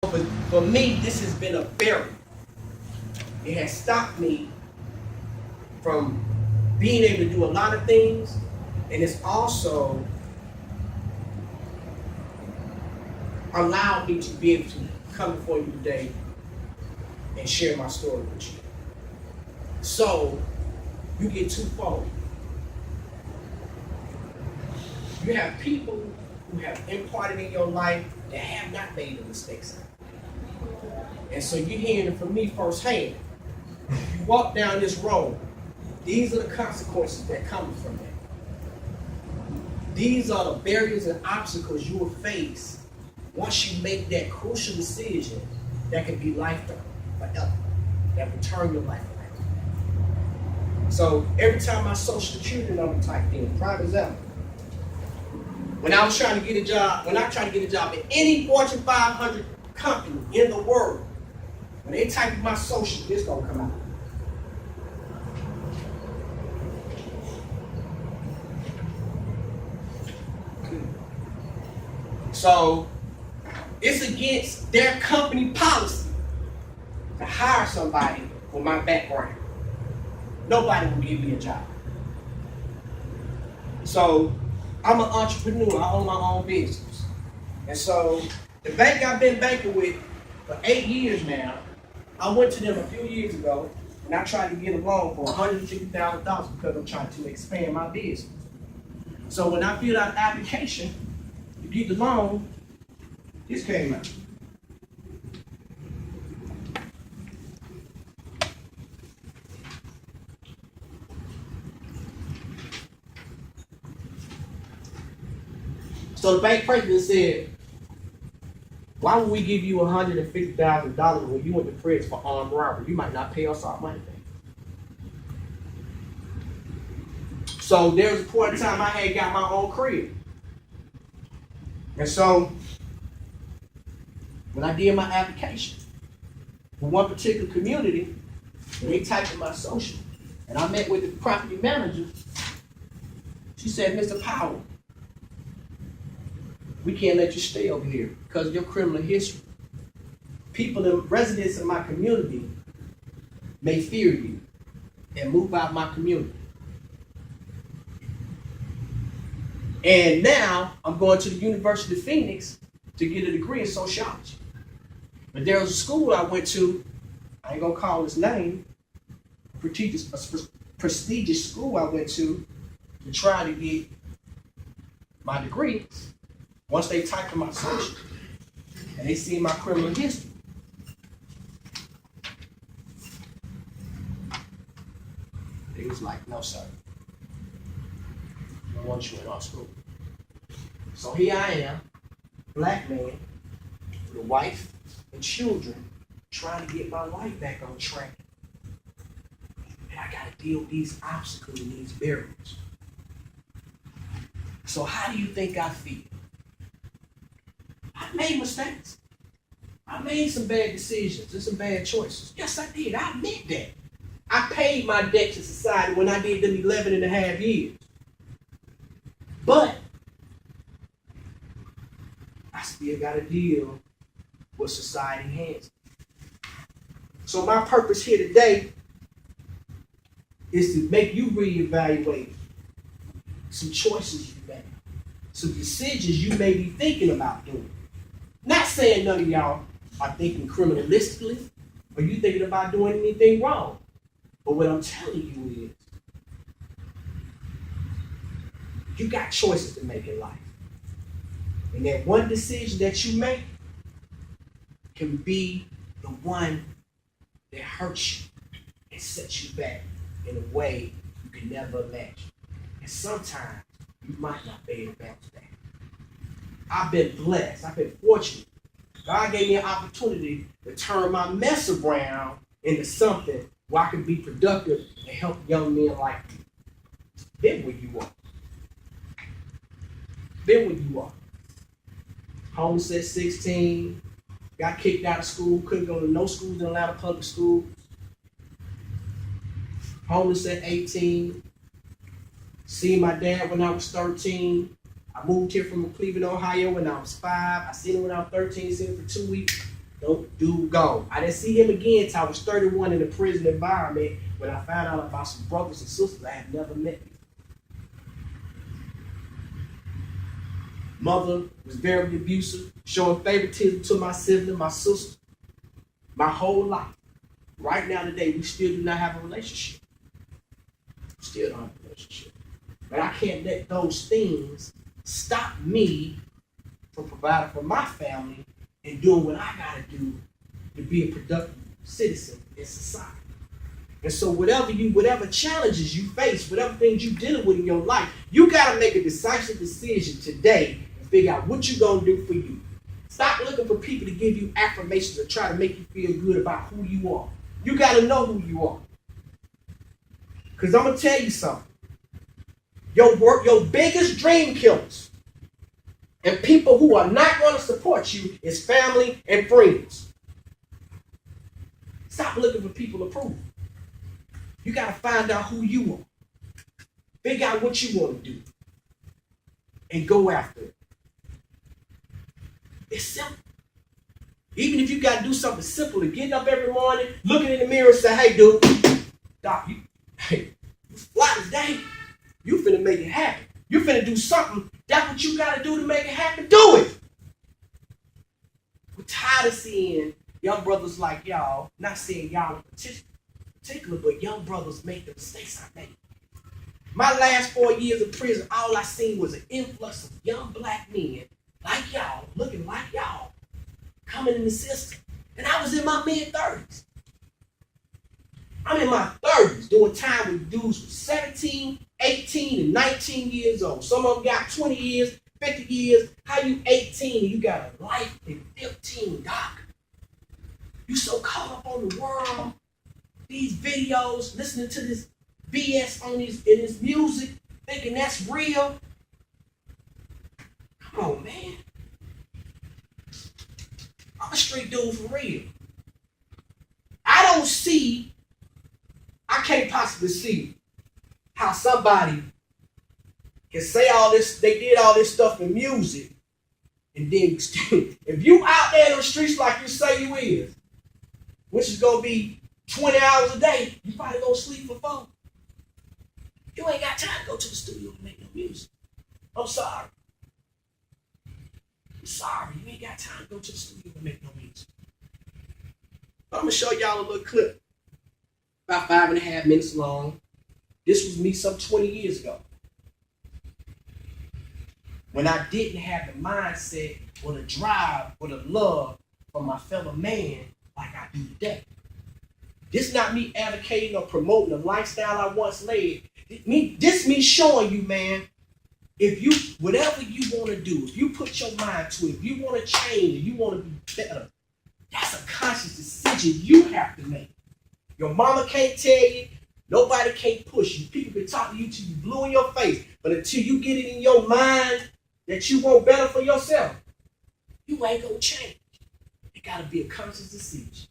But for me, this has been a barrier. It has stopped me from being able to do a lot of things, and it's also allowed me to be able to come before you today and share my story with you. So you get twofold. You have people who have imparted in your life that have not made the mistakes. And so you're hearing it from me firsthand. You walk down this road, these are the consequences that come from that. These are the barriers and obstacles you will face once you make that crucial decision that can be lifetime, forever, that will turn your life around. So every time my social security number typed in, prime example, when I was trying to get a job, at any Fortune 500 company in the world, when they type in my social, this gonna come out. So it's against their company policy to hire somebody with my background. Nobody will give me a job. So I'm an entrepreneur. I own my own business. And so the bank I've been banking with for 8 years now, I went to them a few years ago and I tried to get a loan for $150,000 because I'm trying to expand my business. So when I filled out the application to get the loan, this came out. So the bank president said, why would we give you $150,000 when you went to prison for armed robbery? You might not pay us our money back. So there was a point in time I had got my own crib. And so when I did my application for one particular community, and they typed in my social, and I met with the property manager, she said, Mr. Powell, we can't let you stay over here because of your criminal history. People and residents in my community may fear you and move out of my community. And now I'm going to the University of Phoenix to get a degree in sociology. But there was a school I went to, I ain't gonna call its name, a prestigious school I went to try to get my degree. Once they typed in my social and they see my criminal history, they was like, no, sir. I don't want you in our school. So here I am, black man, with a wife and children, trying to get my life back on track. And I gotta deal with these obstacles and these barriers. So how do you think I feel? I made mistakes. I made some bad decisions and some bad choices. Yes, I did. I admit that. I paid my debt to society when I did them 11 and a half years. But I still got to deal with society hands. So my purpose here today is to make you reevaluate some choices you made, some decisions you may be thinking about doing. Not saying none of y'all are thinking criminalistically or you thinking about doing anything wrong. But what I'm telling you is, you got choices to make in life. And that one decision that you make can be the one that hurts you and sets you back in a way you can never imagine. And sometimes you might not be able to bounce back. I've been blessed. I've been fortunate. God gave me an opportunity to turn my mess around into something where I can be productive and help young men like me. Then where you are. Then when you are. Homeless at 16, got kicked out of school, couldn't go to no schools in Atlanta public schools. Homeless at 18, seen my dad when I was 13. I moved here from Cleveland, Ohio when I was 5. I seen him when I was 13, seen him for 2 weeks. Dude gone. I didn't see him again until I was 31 in the prison environment when I found out about some brothers and sisters I had never met before. Mother was very abusive, showing favoritism to my sibling, my sister, my whole life. Right now today, we still do not have a relationship. Still don't have a relationship. But I can't let those things stop me from providing for my family and doing what I gotta do to be a productive citizen in society. And so whatever challenges you face, whatever things you're dealing with in your life, you gotta make a decisive decision today and figure out what you're gonna do for you. Stop looking for people to give you affirmations or try to make you feel good about who you are. You gotta know who you are. Because I'm gonna tell you something. Your biggest dream killers and people who are not going to support you is family and friends. Stop looking for people approval. You got to find out who you are. Figure out what you want to do. And go after it. It's simple. Even if you got to do something simple to getting up every morning, looking in the mirror and say, hey, dude, Doc, you fly today. You finna make it happen. You finna do something. That's what you gotta do to make it happen. Do it. We're tired of seeing young brothers like y'all, not saying y'all in particular, but young brothers make the mistakes I made. My last 4 years in prison, all I seen was an influx of young black men like y'all, looking like y'all, coming in the system. And I was in my mid-30s. I'm in my 30s doing time with dudes with 17, 18, and 19 years old. Some of them got 20 years, 50 years. How you 18 and you got a life in 15, Doc? You so caught up on the world, these videos, listening to this BS in this music, thinking that's real. Come on, man. I'm a street dude for real. I can't possibly see how somebody can say all this, they did all this stuff in music, and then if you out there in the streets like you say you is, which is gonna be 20 hours a day, you probably gonna sleep for 4. You ain't got time to go to the studio and make no music. I'm sorry. You ain't got time to go to the studio and make no music. But I'm gonna show y'all a little clip, about 5.5 minutes long. This was me some 20 years ago, when I didn't have the mindset or the drive or the love for my fellow man like I do today. This not me advocating or promoting the lifestyle I once led. This me showing you, man, if you, whatever you want to do, if you put your mind to it, if you want to change, if you want to be better, that's a conscious decision you have to make. Your mama can't tell you. Nobody can't push you. People can talk to you till you blue in your face. But until you get it in your mind that you want better for yourself, you ain't going to change. It got to be a conscious decision.